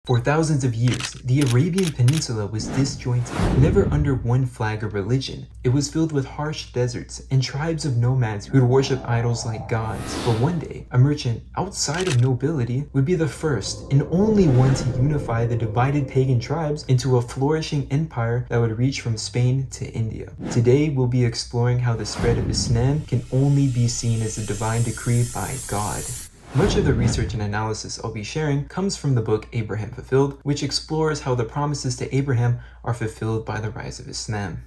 For thousands of years, the Arabian Peninsula was disjointed, never under one flag or religion. It was filled with harsh deserts and tribes of nomads who would worship idols like gods. But one day, a merchant outside of nobility would be the first and only one to unify the divided pagan tribes into a flourishing empire that would reach from Spain to India. Today, we'll be exploring how the spread of Islam can only be seen as a divine decree by God. Much of the research and analysis I'll be sharing comes from the book Abraham Fulfilled, which explores how the promises to Abraham are fulfilled by the rise of Islam.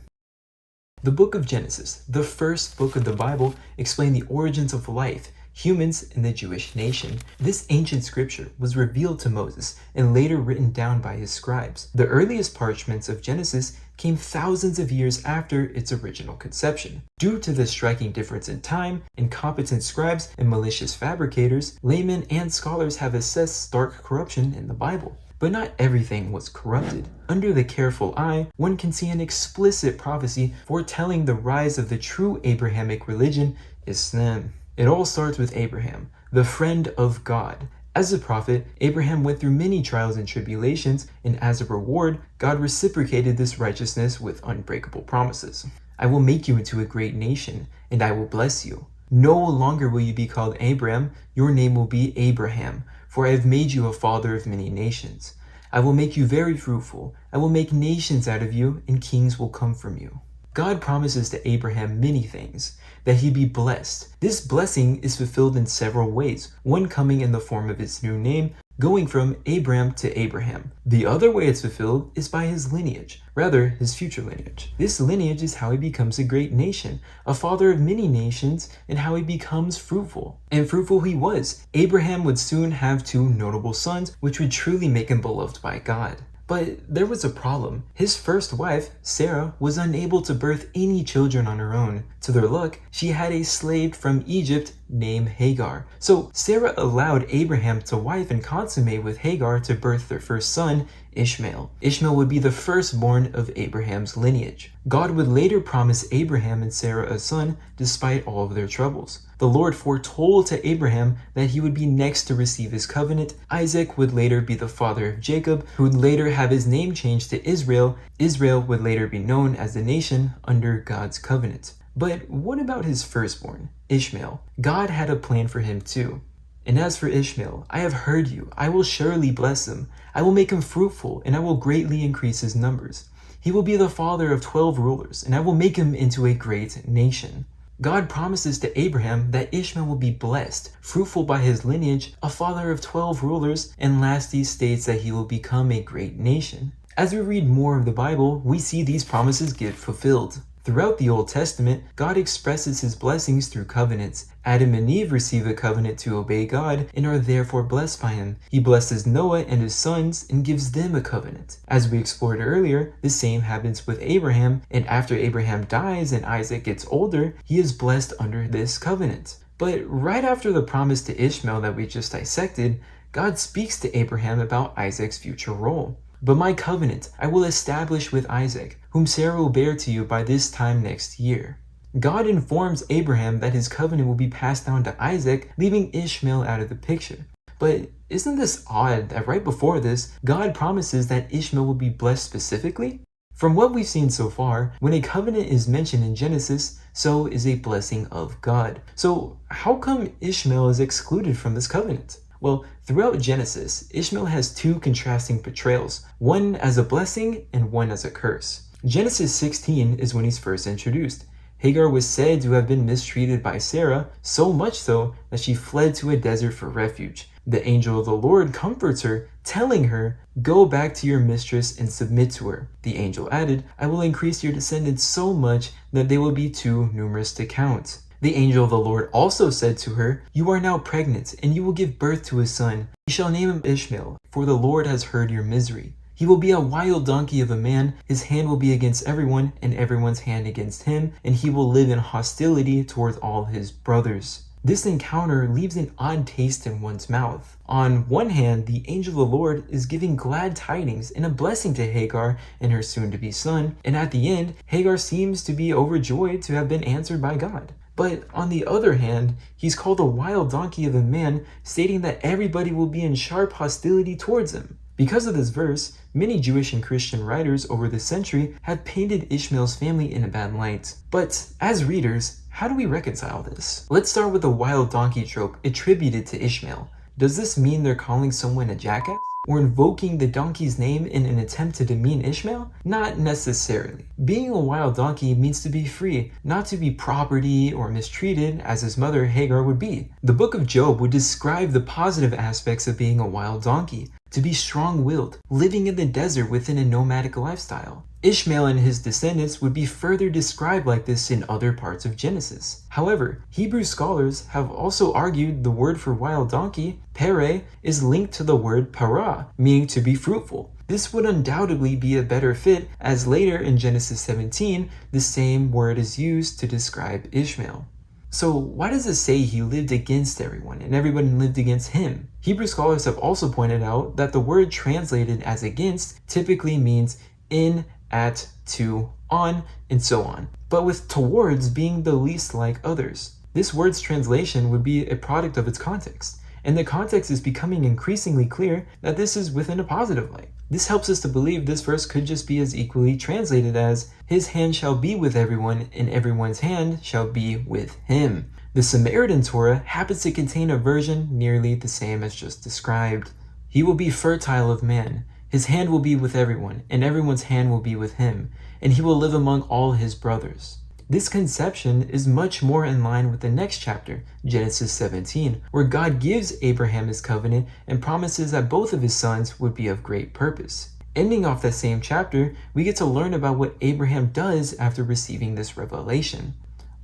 The book of Genesis, the first book of the Bible, explained the origins of life, humans, and the Jewish nation. This ancient scripture was revealed to Moses and later written down by his scribes. The earliest parchments of Genesis came thousands of years after its original conception. Due to the striking difference in time, incompetent scribes and malicious fabricators, laymen and scholars have assessed stark corruption in the Bible. But not everything was corrupted. Under the careful eye, one can see an explicit prophecy foretelling the rise of the true Abrahamic religion, Islam. It all starts with Abraham, the friend of God. As a prophet, Abraham went through many trials and tribulations, and as a reward, God reciprocated this righteousness with unbreakable promises. I will make you into a great nation, and I will bless you. No longer will you be called Abram, your name will be Abraham, for I have made you a father of many nations. I will make you very fruitful. I will make nations out of you, and kings will come from you. God promises to Abraham many things, that he be blessed. This blessing is fulfilled in several ways, one coming in the form of his new name, going from Abram to Abraham. The other way it's fulfilled is by his lineage, rather his future lineage. This lineage is how he becomes a great nation, a father of many nations, and how he becomes fruitful. And fruitful he was. Abraham would soon have two notable sons, which would truly make him beloved by God. But there was a problem. His first wife, Sarah, was unable to birth any children on her own. To their luck, she had a slave from Egypt named Hagar. So Sarah allowed Abraham to wife and consummate with Hagar to birth their first son, Ishmael. Ishmael would be the firstborn of Abraham's lineage. God would later promise Abraham and Sarah a son despite all of their troubles. The Lord foretold to Abraham that he would be next to receive his covenant. Isaac would later be the father of Jacob, who would later have his name changed to Israel. Israel would later be known as the nation under God's covenant. But what about his firstborn, Ishmael? God had a plan for him too. And as for Ishmael, I have heard you. I will surely bless him. I will make him fruitful, and I will greatly increase his numbers. He will be the father of 12 rulers, and I will make him into a great nation. God promises to Abraham that Ishmael will be blessed, fruitful by his lineage, a father of 12 rulers, and lastly states that he will become a great nation. As we read more of the Bible, we see these promises get fulfilled. Throughout the Old Testament, God expresses his blessings through covenants. Adam and Eve receive a covenant to obey God and are therefore blessed by him. He blesses Noah and his sons and gives them a covenant. As we explored earlier, the same happens with Abraham, and after Abraham dies and Isaac gets older, he is blessed under this covenant. But right after the promise to Ishmael that we just dissected, God speaks to Abraham about Isaac's future role. But my covenant I will establish with Isaac, whom Sarah will bear to you by this time next year. God informs Abraham that his covenant will be passed down to Isaac, leaving Ishmael out of the picture. But isn't this odd that right before this, God promises that Ishmael will be blessed specifically? From what we've seen so far, when a covenant is mentioned in Genesis, so is a blessing of God. So how come Ishmael is excluded from this covenant? Well, throughout Genesis, Ishmael has two contrasting portrayals, one as a blessing and one as a curse. Genesis 16 is when he's first introduced. Hagar was said to have been mistreated by Sarah, so much so that she fled to a desert for refuge. The angel of the Lord comforts her, telling her, "Go back to your mistress and submit to her." The angel added, "I will increase your descendants so much that they will be too numerous to count." The angel of the Lord also said to her, "You are now pregnant, and you will give birth to a son. You shall name him Ishmael, for the Lord has heard your misery. He will be a wild donkey of a man. His hand will be against everyone, and everyone's hand against him, and he will live in hostility towards all his brothers." This encounter leaves an odd taste in one's mouth. On one hand, the angel of the Lord is giving glad tidings and a blessing to Hagar and her soon-to-be son, and at the end, Hagar seems to be overjoyed to have been answered by God. But on the other hand, he's called a wild donkey of a man, stating that everybody will be in sharp hostility towards him. Because of this verse, many Jewish and Christian writers over the century have painted Ishmael's family in a bad light. But as readers, how do we reconcile this? Let's start with the wild donkey trope attributed to Ishmael. Does this mean they're calling someone a jackass? Or invoking the donkey's name in an attempt to demean Ishmael? Not necessarily. Being a wild donkey means to be free, not to be property or mistreated as his mother Hagar would be. The book of Job would describe the positive aspects of being a wild donkey: to be strong-willed, living in the desert within a nomadic lifestyle. Ishmael and his descendants would be further described like this in other parts of Genesis. However, Hebrew scholars have also argued the word for wild donkey, pere, is linked to the word para, meaning to be fruitful. This would undoubtedly be a better fit, as later in Genesis 17, the same word is used to describe Ishmael. So why does it say he lived against everyone and everyone lived against him? Hebrew scholars have also pointed out that the word translated as against typically means in, at, to, on, and so on, but with towards being the least like others. This word's translation would be a product of its context, and the context is becoming increasingly clear that this is within a positive light. This helps us to believe this verse could just be as equally translated as, his hand shall be with everyone, and everyone's hand shall be with him. The Samaritan Torah happens to contain a version nearly the same as just described. He will be fertile of man. His hand will be with everyone, and everyone's hand will be with him, and he will live among all his brothers. This conception is much more in line with the next chapter, Genesis 17, where God gives Abraham his covenant and promises that both of his sons would be of great purpose. Ending off that same chapter, we get to learn about what Abraham does after receiving this revelation.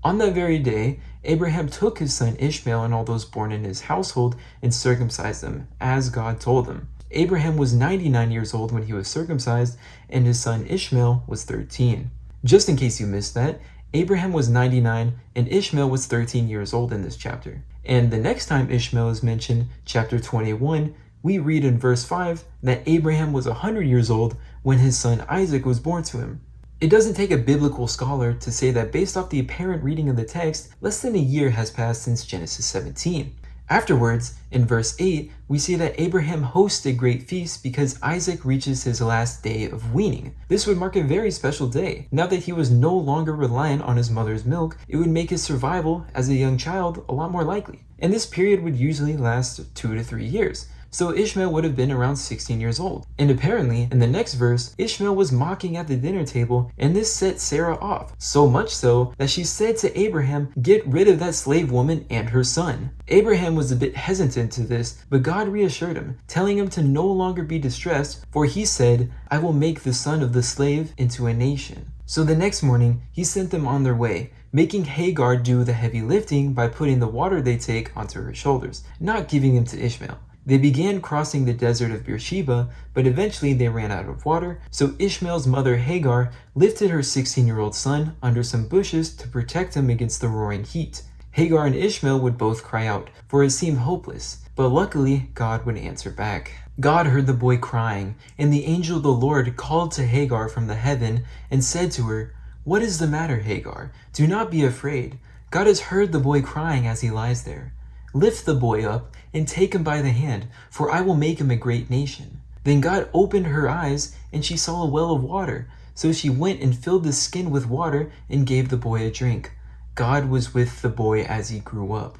On that very day, Abraham took his son Ishmael and all those born in his household and circumcised them, as God told him. Abraham was 99 years old when he was circumcised, and his son Ishmael was 13. Just in case you missed that, Abraham was 99 and Ishmael was 13 years old in this chapter. And the next time Ishmael is mentioned, chapter 21, we read in verse 5 that Abraham was 100 years old when his son Isaac was born to him. It doesn't take a biblical scholar to say that based off the apparent reading of the text, less than a year has passed since Genesis 17. Afterwards, in verse 8, we see that Abraham hosts a great feast because Isaac reaches his last day of weaning. This would mark a very special day. Now that he was no longer reliant on his mother's milk, it would make his survival as a young child a lot more likely. And this period would usually last 2 to 3 years. So Ishmael would have been around 16 years old. And apparently, in the next verse, Ishmael was mocking at the dinner table, and this set Sarah off. So much so that she said to Abraham, "Get rid of that slave woman and her son." Abraham was a bit hesitant to this, but God reassured him, telling him to no longer be distressed, for he said, "I will make the son of the slave into a nation." So the next morning, he sent them on their way, making Hagar do the heavy lifting by putting the water they take onto her shoulders, not giving them to Ishmael. They began crossing the desert of Beersheba, but eventually they ran out of water, so Ishmael's mother Hagar lifted her 16-year-old son under some bushes to protect him against the roaring heat. Hagar and Ishmael would both cry out, for it seemed hopeless, but luckily God would answer back. God heard the boy crying, and the angel of the Lord called to Hagar from the heaven and said to her, "What is the matter, Hagar? Do not be afraid. God has heard the boy crying as he lies there. Lift the boy up and take him by the hand, for I will make him a great nation." Then God opened her eyes, and she saw a well of water. So she went and filled the skin with water and gave the boy a drink. God was with the boy as he grew up.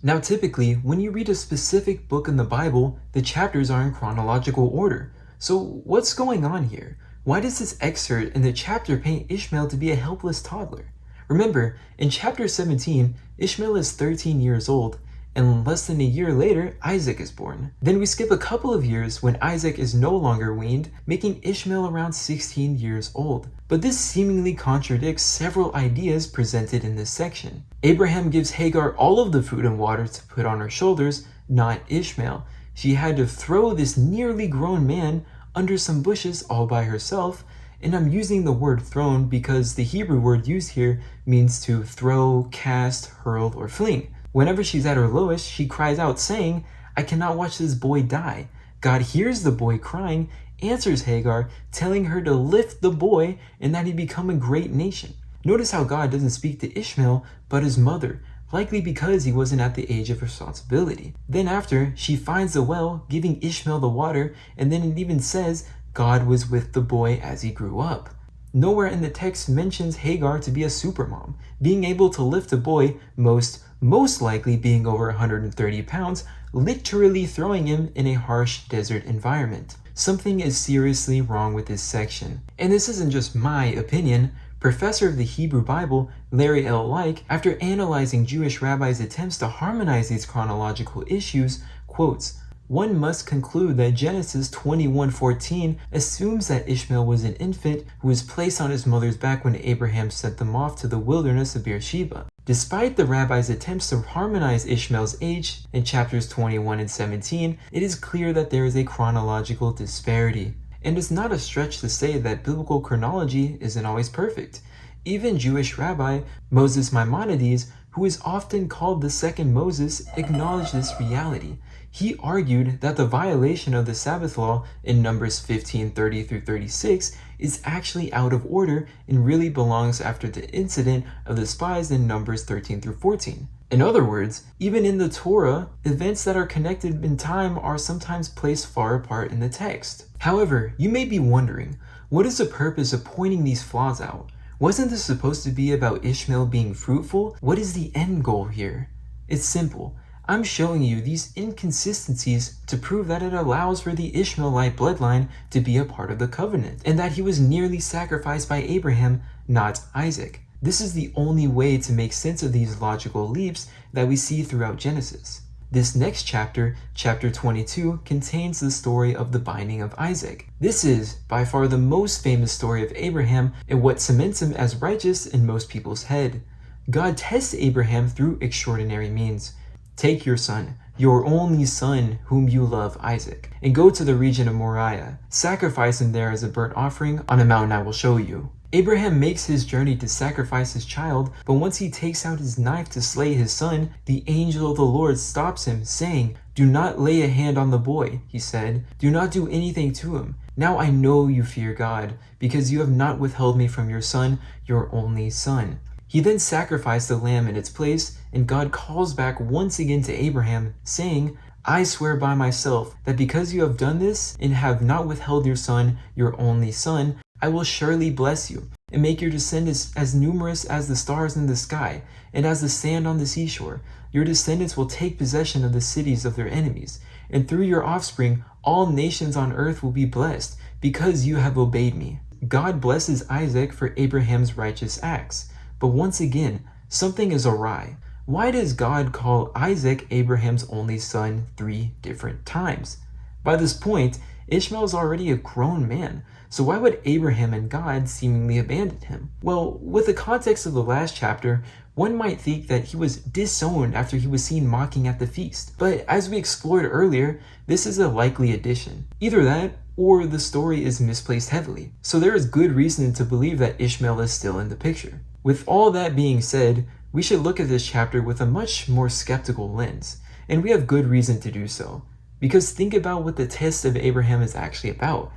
Now typically, when you read a specific book in the Bible, the chapters are in chronological order. So what's going on here? Why does this excerpt in the chapter paint Ishmael to be a helpless toddler? Remember, in chapter 17, Ishmael is 13 years old, and less than a year later, Isaac is born. Then we skip a couple of years when Isaac is no longer weaned, making Ishmael around 16 years old. But this seemingly contradicts several ideas presented in this section. Abraham gives Hagar all of the food and water to put on her shoulders, not Ishmael. She had to throw this nearly grown man under some bushes all by herself. And I'm using the word thrown because the Hebrew word used here means to throw, cast, hurl, or fling. Whenever she's at her lowest, she cries out saying, "I cannot watch this boy die." God hears the boy crying, answers Hagar, telling her to lift the boy and that he become a great nation. Notice how God doesn't speak to Ishmael, but his mother, likely because he wasn't at the age of responsibility. Then after, she finds the well, giving Ishmael the water, and then it even says God was with the boy as he grew up. Nowhere in the text mentions Hagar to be a supermom, being able to lift a boy, most likely being over 130 pounds, literally throwing him in a harsh desert environment. Something is seriously wrong with this section. And this isn't just my opinion. Professor of the Hebrew Bible, Larry L. Like, after analyzing Jewish rabbis' attempts to harmonize these chronological issues, quotes, "One must conclude that Genesis 21:14 assumes that Ishmael was an infant who was placed on his mother's back when Abraham sent them off to the wilderness of Beersheba. Despite the rabbi's attempts to harmonize Ishmael's age in chapters 21 and 17, it is clear that there is a chronological disparity. And it's not a stretch to say that biblical chronology isn't always perfect. Even Jewish rabbi Moses Maimonides, who is often called the second Moses, acknowledged this reality. He argued that the violation of the Sabbath law in Numbers 15:30 through 36 is actually out of order and really belongs after the incident of the spies in Numbers 13 through 14. In other words, even in the Torah, events that are connected in time are sometimes placed far apart in the text. However, you may be wondering, what is the purpose of pointing these flaws out? Wasn't this supposed to be about Ishmael being fruitful? What is the end goal here? It's simple. I'm showing you these inconsistencies to prove that it allows for the Ishmaelite bloodline to be a part of the covenant, and that he was nearly sacrificed by Abraham, not Isaac. This is the only way to make sense of these logical leaps that we see throughout Genesis. This next chapter, chapter 22, contains the story of the binding of Isaac. This is, by far, the most famous story of Abraham and what cements him as righteous in most people's head. God tests Abraham through extraordinary means. "Take your son, your only son whom you love, Isaac, and go to the region of Moriah. Sacrifice him there as a burnt offering on a mountain I will show you." Abraham makes his journey to sacrifice his child, but once he takes out his knife to slay his son, the angel of the Lord stops him, saying, "Do not lay a hand on the boy," he said. "Do not do anything to him. Now I know you fear God, because you have not withheld me from your son, your only son." He then sacrificed the lamb in its place, and God calls back once again to Abraham, saying, "I swear by myself that because you have done this and have not withheld your son, your only son, I will surely bless you and make your descendants as numerous as the stars in the sky and as the sand on the seashore. Your descendants will take possession of the cities of their enemies, and through your offspring all nations on earth will be blessed because you have obeyed me." God blesses Isaac for Abraham's righteous acts. But once again, something is awry. Why does God call Isaac Abraham's only son 3 different times? By this point, Ishmael is already a grown man, so why would Abraham and God seemingly abandon him? Well, with the context of the last chapter, one might think that he was disowned after he was seen mocking at the feast. But as we explored earlier, this is a likely addition. Either that, or the story is misplaced heavily. So there is good reason to believe that Ishmael is still in the picture. With all that being said, we should look at this chapter with a much more skeptical lens, and we have good reason to do so. Because think about what the test of Abraham is actually about.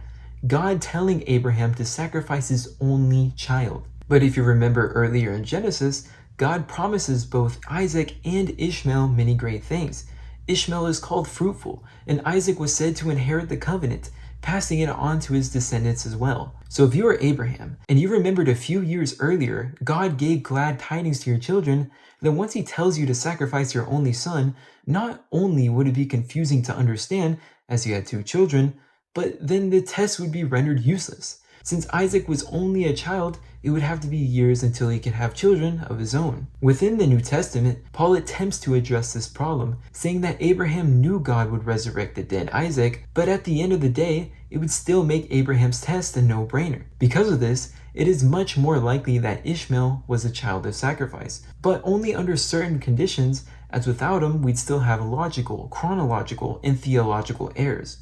God telling Abraham to sacrifice his only child. But if you remember earlier in Genesis, God promises both Isaac and Ishmael many great things. Ishmael is called fruitful, and Isaac was said to inherit the covenant, passing it on to his descendants as well. So if you are Abraham, and you remembered a few years earlier, God gave glad tidings to your children, then once he tells you to sacrifice your only son, not only would it be confusing to understand, as you had 2 children, but then the test would be rendered useless. Since Isaac was only a child, it would have to be years until he could have children of his own. Within the New Testament, Paul attempts to address this problem, saying that Abraham knew God would resurrect the dead Isaac, but at the end of the day, it would still make Abraham's test a no-brainer. Because of this, it is much more likely that Ishmael was a child of sacrifice, but only under certain conditions, as without him, we'd still have logical, chronological, and theological errors.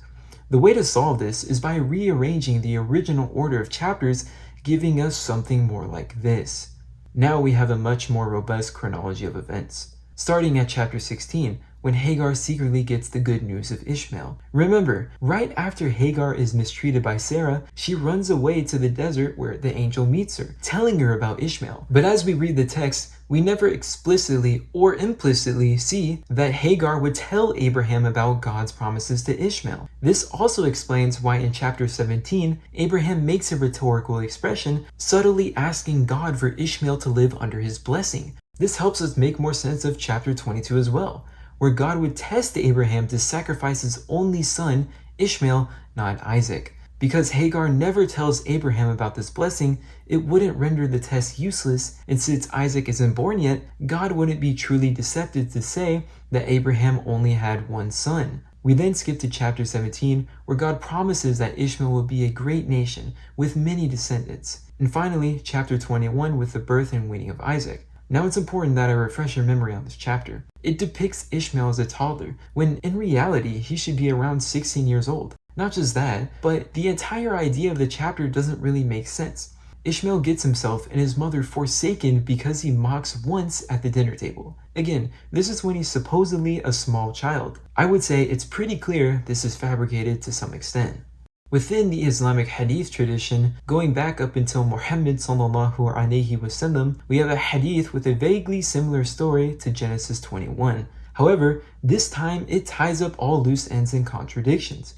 The way to solve this is by rearranging the original order of chapters, giving us something more like this. Now we have a much more robust chronology of events. Starting at chapter 16, when Hagar secretly gets the good news of Ishmael. Remember, right after Hagar is mistreated by Sarah, she runs away to the desert where the angel meets her, telling her about Ishmael. But as we read the text, we never explicitly or implicitly see that Hagar would tell Abraham about God's promises to Ishmael. This also explains why in chapter 17, Abraham makes a rhetorical expression, subtly asking God for Ishmael to live under his blessing. This helps us make more sense of chapter 22 as well, where God would test Abraham to sacrifice his only son, Ishmael, not Isaac. Because Hagar never tells Abraham about this blessing, it wouldn't render the test useless, and since Isaac isn't born yet, God wouldn't be truly deceptive to say that Abraham only had one son. We then skip to chapter 17, where God promises that Ishmael will be a great nation with many descendants. And finally, chapter 21 with the birth and weaning of Isaac. Now it's important that I refresh your memory on this chapter. It depicts Ishmael as a toddler, when in reality he should be around 16 years old. Not just that, but the entire idea of the chapter doesn't really make sense. Ishmael gets himself and his mother forsaken because he mocks once at the dinner table. Again, this is when he's supposedly a small child. I would say it's pretty clear this is fabricated to some extent. Within the Islamic hadith tradition, going back up until Muhammad sallallahu alaihi wasallam, we have a hadith with a vaguely similar story to Genesis 21. However, this time it ties up all loose ends and contradictions.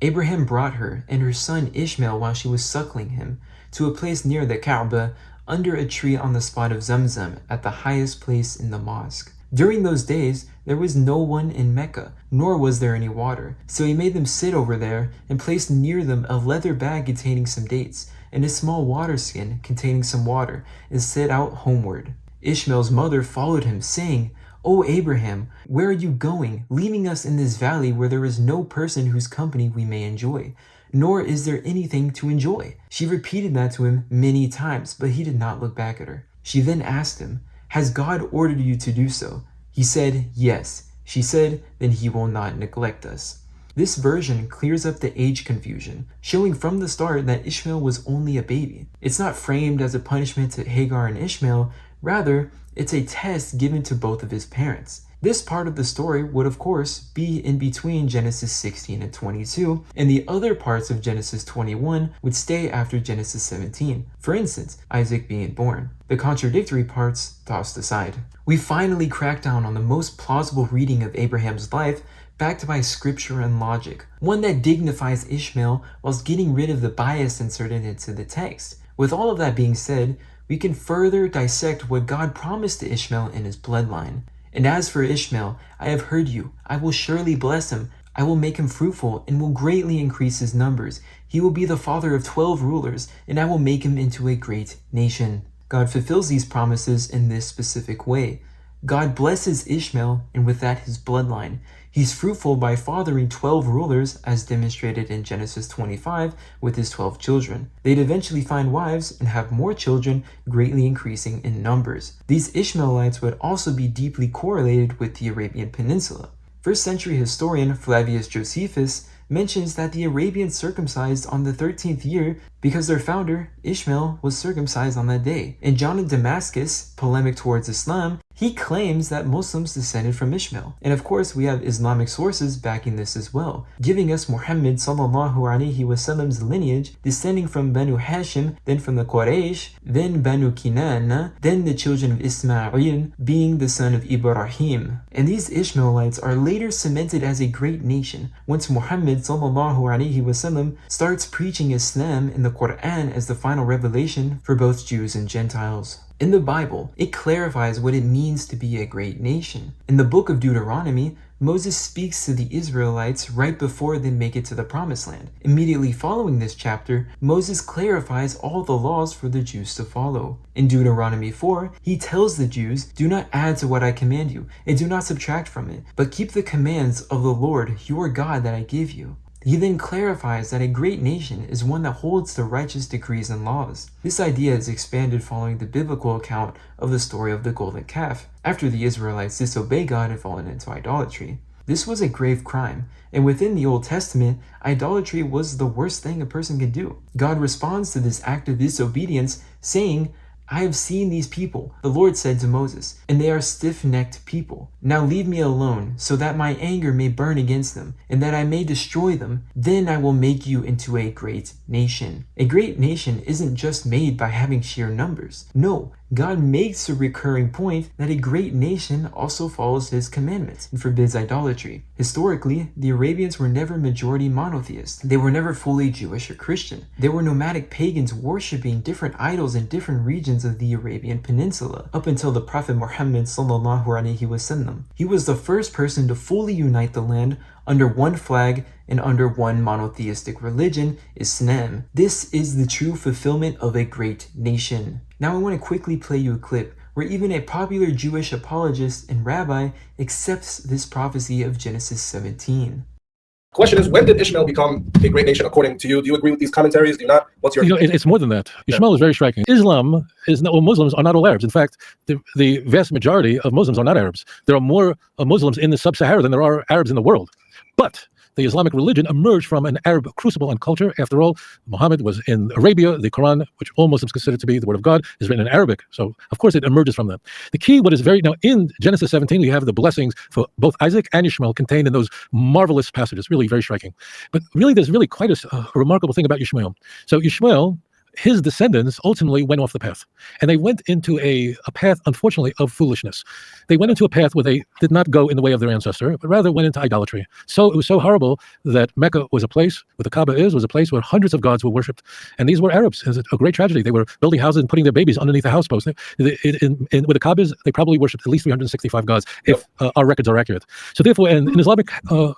Abraham brought her and her son Ishmael while she was suckling him to a place near the Kaaba under a tree on the spot of Zamzam at the highest place in the mosque. During those days, there was no one in Mecca, nor was there any water, so he made them sit over there and placed near them a leather bag containing some dates and a small water skin containing some water and set out homeward. Ishmael's mother followed him, saying, "O Abraham, where are you going, leaving us in this valley where there is no person whose company we may enjoy, nor is there anything to enjoy?" She repeated that to him many times, but he did not look back at her. She then asked him, "Has God ordered you to do so?" He said, "Yes." She said, "Then he will not neglect us." This version clears up the age confusion, showing from the start that Ishmael was only a baby. It's not framed as a punishment to Hagar and Ishmael, rather, it's a test given to both of his parents. This part of the story would of course be in between Genesis 16 and 22, and the other parts of Genesis 21 would stay after Genesis 17. For instance, Isaac being born. The contradictory parts tossed aside. We finally crack down on the most plausible reading of Abraham's life, backed by scripture and logic, one that dignifies Ishmael whilst getting rid of the bias inserted into the text. With all of that being said, we can further dissect what God promised to Ishmael in his bloodline. "And as for Ishmael, I have heard you. I will surely bless him. I will make him fruitful and will greatly increase his numbers. He will be the father of 12 rulers, and I will make him into a great nation." God fulfills these promises in this specific way. God blesses Ishmael, and with that his bloodline. He's fruitful by fathering 12 rulers, as demonstrated in Genesis 25 with his 12 children. They'd eventually find wives and have more children, greatly increasing in numbers. These Ishmaelites would also be deeply correlated with the Arabian Peninsula. First century historian Flavius Josephus mentions that the Arabians circumcised on the 13th year because their founder, Ishmael, was circumcised on that day. In John of Damascus, polemic towards Islam, he claims that Muslims descended from Ishmael. And of course, we have Islamic sources backing this as well, giving us Muhammad sallallahu alaihi wasallam's lineage descending from Banu Hashim, then from the Quraysh, then Banu Kinana, then the children of Ismail being the son of Ibrahim. And these Ishmaelites are later cemented as a great nation once Muhammad sallallahu alaihi wasallam starts preaching Islam in the Quran as the final revelation for both Jews and Gentiles. In the Bible, it clarifies what it means to be a great nation. In the book of Deuteronomy, Moses speaks to the Israelites right before they make it to the Promised Land. Immediately following this chapter, Moses clarifies all the laws for the Jews to follow. In Deuteronomy 4, he tells the Jews, "Do not add to what I command you, and do not subtract from it, but keep the commands of the Lord your God that I give you." He then clarifies that a great nation is one that holds the righteous decrees and laws. This idea is expanded following the biblical account of the story of the golden calf, after the Israelites disobeyed God and fallen into idolatry. This was a grave crime, and within the Old Testament, idolatry was the worst thing a person could do. God responds to this act of disobedience, saying, I have seen these people, the Lord said to Moses, and they are stiff-necked people. Now leave me alone, so that my anger may burn against them, and that I may destroy them. Then I will make you into a great nation. A great nation isn't just made by having sheer numbers. No, God makes a recurring point that a great nation also follows his commandments and forbids idolatry. Historically, the Arabians were never majority monotheists. They were never fully Jewish or Christian. They were nomadic pagans worshipping different idols in different regions of the Arabian Peninsula, up until the Prophet Muhammad sallallahu alaihi wasallam. He was the first person to fully unite the land under one flag and under one monotheistic religion, Islam. This is the true fulfillment of a great nation. Now I want to quickly play you a clip where even a popular Jewish apologist and rabbi accepts this prophecy of Genesis 17. Question is, when did Ishmael become a great nation according to you? Do you agree with these commentaries? Do you not? What's your... It's more than that. Ishmael is very striking. Islam is not, well, Muslims are not all Arabs. In fact, the vast majority of Muslims are not Arabs. There are more Muslims in the sub-Sahara than there are Arabs in the world. But the Islamic religion emerged from an Arab crucible and culture. After all, Muhammad was in Arabia. The Quran, which all Muslims consider to be the word of God, is written in Arabic. So, of course, it emerges from that. The key, now in Genesis 17, we have the blessings for both Isaac and Ishmael contained in those marvelous passages, really very striking. But really, there's really quite a remarkable thing about Ishmael. So Ishmael, his descendants ultimately went off the path, and they went into a path, unfortunately, of foolishness. They went into a path where they did not go in the way of their ancestor, but rather went into idolatry. So it was so horrible that Mecca was a place, where the Kaaba was a place where hundreds of gods were worshipped, and these were Arabs. It was a great tragedy. They were building houses and putting their babies underneath the house posts. Where the Kaaba is, they probably worshipped at least 365 gods, if our records are accurate. So therefore, in Islamic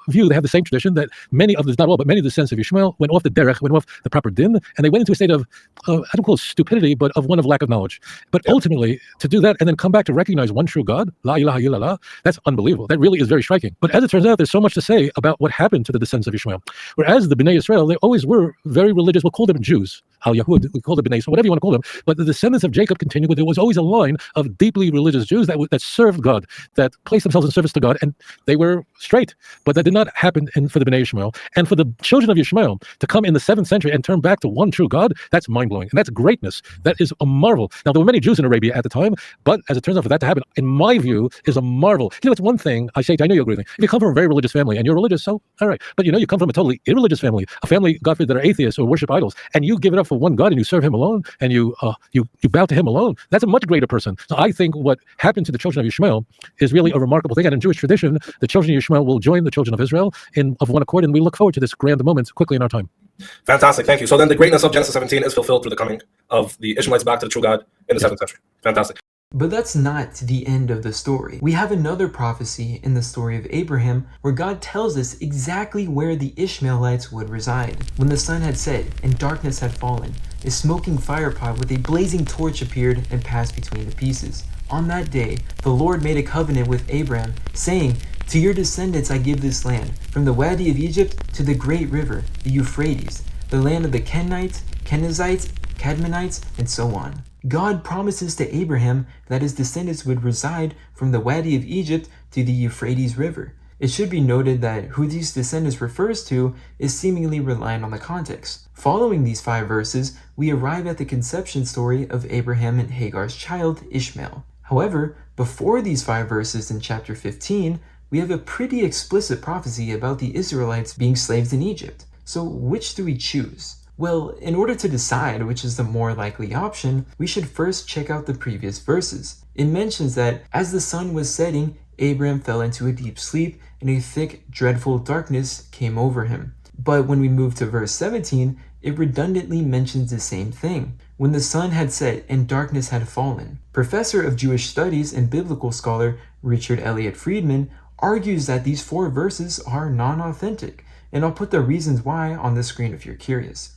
view, they have the same tradition that many of the, not all, but many of the descendants of Ishmael went off the derech, went off the proper din, and they went into a state of I don't call it stupidity, but of one of lack of knowledge. But ultimately, to do that and then come back to recognize one true God, la ilaha illallah, that's unbelievable. That really is very striking. But as it turns out, there's so much to say about what happened to the descendants of Ishmael. Whereas the Bnei Israel, they always were very religious. We'll call them Jews. Al-Yahud, we call them Bnei Israel, whatever you want to call them. But the descendants of Jacob continued with, there was always a line of deeply religious Jews that served God, that placed themselves in service to God, and they were straight. But that did not happen for the Bnei Ishmael. And for the children of Ishmael to come in the 7th century and turn back to one true God, that's mind-blowing. And that's greatness. That is a marvel. Now, there were many Jews in Arabia at the time, but as it turns out, for that to happen, in my view, is a marvel. It's one thing I say, I know you agree with me. If you come from a very religious family and you're religious, so all right. But you come from a totally irreligious family, a family, God forbid, that are atheists or worship idols, and you give it up for one God and you serve him alone, and you bow to him alone, that's a much greater person. So I think what happened to the children of Ishmael is really a remarkable thing. And in Jewish tradition, the children of Ishmael will join the children of Israel of one accord, and we look forward to this grand moment quickly in our time. Fantastic, thank you. So then the greatness of Genesis 17 is fulfilled through the coming of the Ishmaelites back to the true God in the 7th century. Fantastic. But that's not the end of the story. We have another prophecy in the story of Abraham where God tells us exactly where the Ishmaelites would reside. When the sun had set and darkness had fallen, a smoking firepot with a blazing torch appeared and passed between the pieces. On that day, the Lord made a covenant with Abraham, saying, "To your descendants I give this land, from the Wadi of Egypt to the great river, the Euphrates, the land of the Kenites, Kenizzites, Cadmonites, and so on." God promises to Abraham that his descendants would reside from the Wadi of Egypt to the Euphrates River. It should be noted that who these descendants refers to is seemingly reliant on the context. Following these 5 verses, we arrive at the conception story of Abraham and Hagar's child, Ishmael. However, before these 5 verses in chapter 15, we have a pretty explicit prophecy about the Israelites being slaves in Egypt. So which do we choose? Well, in order to decide which is the more likely option, we should first check out the previous verses. It mentions that as the sun was setting, Abraham fell into a deep sleep, and a thick, dreadful darkness came over him. But when we move to verse 17, it redundantly mentions the same thing. When the sun had set and darkness had fallen. Professor of Jewish Studies and biblical scholar Richard Elliott Friedman argues that these 4 verses are non-authentic, and I'll put the reasons why on the screen if you're curious.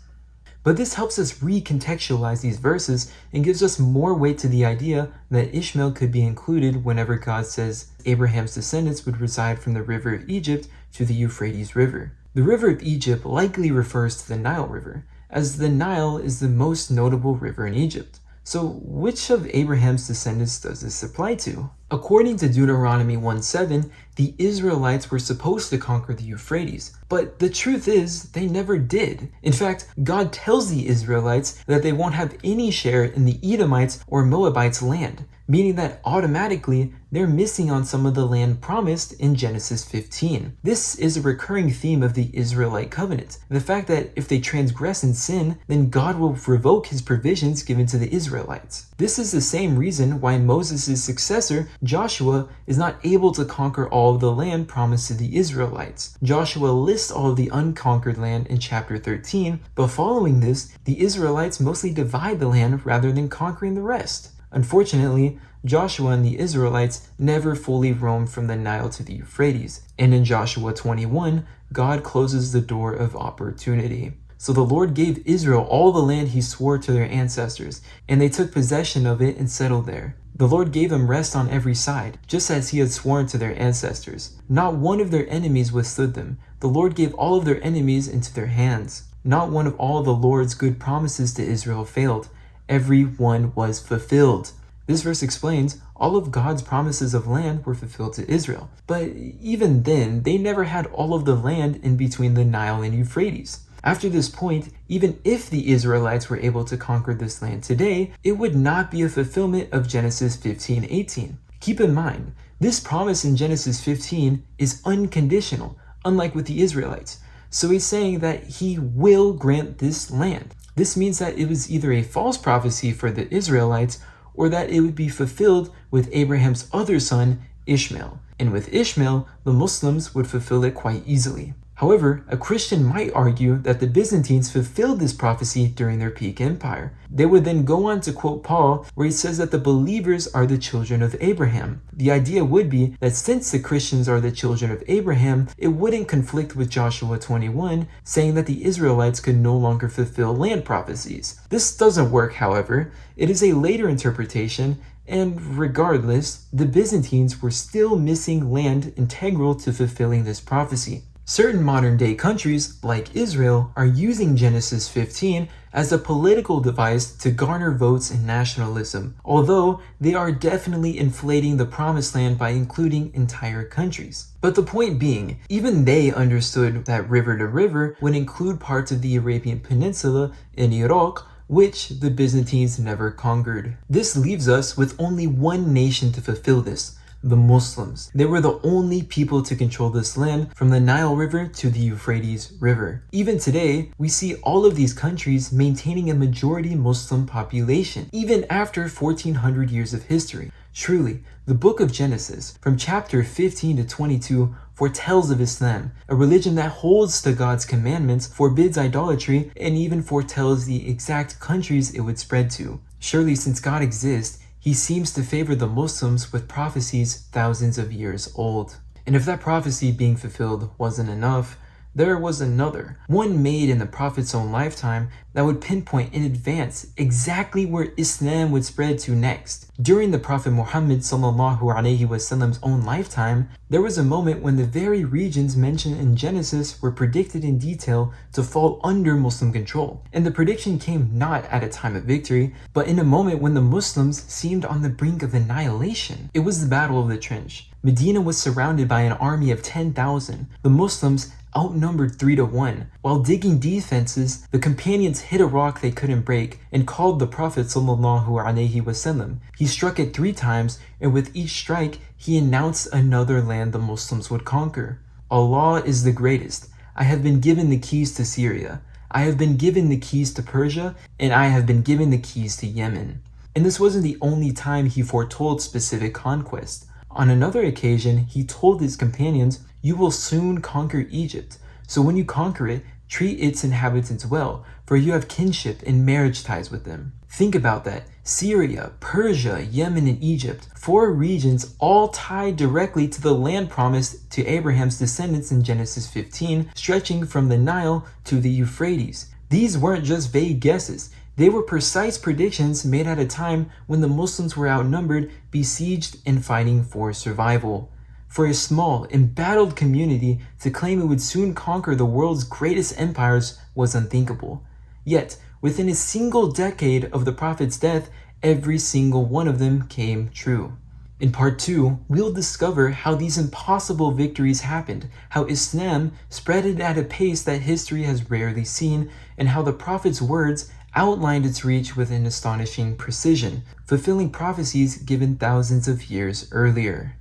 But this helps us recontextualize these verses and gives us more weight to the idea that Ishmael could be included whenever God says Abraham's descendants would reside from the river of Egypt to the Euphrates River. The river of Egypt likely refers to the Nile River, as the Nile is the most notable river in Egypt. So which of Abraham's descendants does this apply to? According to Deuteronomy 1:7, the Israelites were supposed to conquer the Euphrates, but the truth is, they never did. In fact, God tells the Israelites that they won't have any share in the Edomites or Moabites' land, meaning that automatically they're missing on some of the land promised in Genesis 15. This is a recurring theme of the Israelite covenant, the fact that if they transgress and sin, then God will revoke his provisions given to the Israelites. This is the same reason why Moses' successor, Joshua, is not able to conquer all of the land promised to the Israelites. Joshua lists all of the unconquered land in chapter 13, but following this, the Israelites mostly divide the land rather than conquering the rest. Unfortunately, Joshua and the Israelites never fully roamed from the Nile to the Euphrates, and in Joshua 21, God closes the door of opportunity. So the Lord gave Israel all the land he swore to their ancestors, and they took possession of it and settled there. The Lord gave them rest on every side, just as he had sworn to their ancestors. Not one of their enemies withstood them. The Lord gave all of their enemies into their hands. Not one of all the Lord's good promises to Israel failed. Every one was fulfilled. This verse explains all of God's promises of land were fulfilled to Israel. But even then, they never had all of the land in between the Nile and Euphrates. After this point, even if the Israelites were able to conquer this land today, it would not be a fulfillment of Genesis 15:18. Keep in mind, this promise in Genesis 15 is unconditional, unlike with the Israelites. So he's saying that he will grant this land. This means that it was either a false prophecy for the Israelites or that it would be fulfilled with Abraham's other son, Ishmael. And with Ishmael, the Muslims would fulfill it quite easily. However, a Christian might argue that the Byzantines fulfilled this prophecy during their peak empire. They would then go on to quote Paul, where he says that the believers are the children of Abraham. The idea would be that since the Christians are the children of Abraham, it wouldn't conflict with Joshua 21, saying that the Israelites could no longer fulfill land prophecies. This doesn't work, however. It is a later interpretation, and regardless, the Byzantines were still missing land integral to fulfilling this prophecy. Certain modern-day countries, like Israel, are using Genesis 15 as a political device to garner votes in nationalism, although they are definitely inflating the promised land by including entire countries. But the point being, even they understood that river to river would include parts of the Arabian Peninsula in Iraq, which the Byzantines never conquered. This leaves us with only one nation to fulfill this: the Muslims. They were the only people to control this land from the Nile River to the Euphrates River. Even today, we see all of these countries maintaining a majority Muslim population, even after 1400 years of history. Truly, the book of Genesis, from chapter 15 to 22, foretells of Islam, a religion that holds to God's commandments, forbids idolatry, and even foretells the exact countries it would spread to. Surely, since God exists, he seems to favor the Muslims with prophecies thousands of years old. And if that prophecy being fulfilled wasn't enough, there was another, one made in the Prophet's own lifetime, that would pinpoint in advance exactly where Islam would spread to next. During the Prophet Muhammad ﷺ's own lifetime, there was a moment when the very regions mentioned in Genesis were predicted in detail to fall under Muslim control. And the prediction came not at a time of victory, but in a moment when the Muslims seemed on the brink of annihilation. It was the Battle of the Trench. Medina was surrounded by an army of 10,000. The Muslims outnumbered 3-1. While digging defenses, the companions hit a rock they couldn't break and called the Prophet ﷺ. He struck it 3 times, and with each strike, he announced another land the Muslims would conquer. Allah is the greatest. I have been given the keys to Syria. I have been given the keys to Persia, and I have been given the keys to Yemen. And this wasn't the only time he foretold specific conquest. On another occasion, he told his companions, "You will soon conquer Egypt. So when you conquer it, treat its inhabitants well, for you have kinship and marriage ties with them." Think about that. Syria, Persia, Yemen, and Egypt, 4 regions all tied directly to the land promised to Abraham's descendants in Genesis 15, stretching from the Nile to the Euphrates. These weren't just vague guesses. They were precise predictions made at a time when the Muslims were outnumbered, besieged, and fighting for survival. For a small, embattled community to claim it would soon conquer the world's greatest empires was unthinkable. Yet, within a single decade of the Prophet's death, every single one of them came true. In part 2, we'll discover how these impossible victories happened, how Islam spread it at a pace that history has rarely seen, and how the Prophet's words outlined its reach with an astonishing precision, fulfilling prophecies given thousands of years earlier.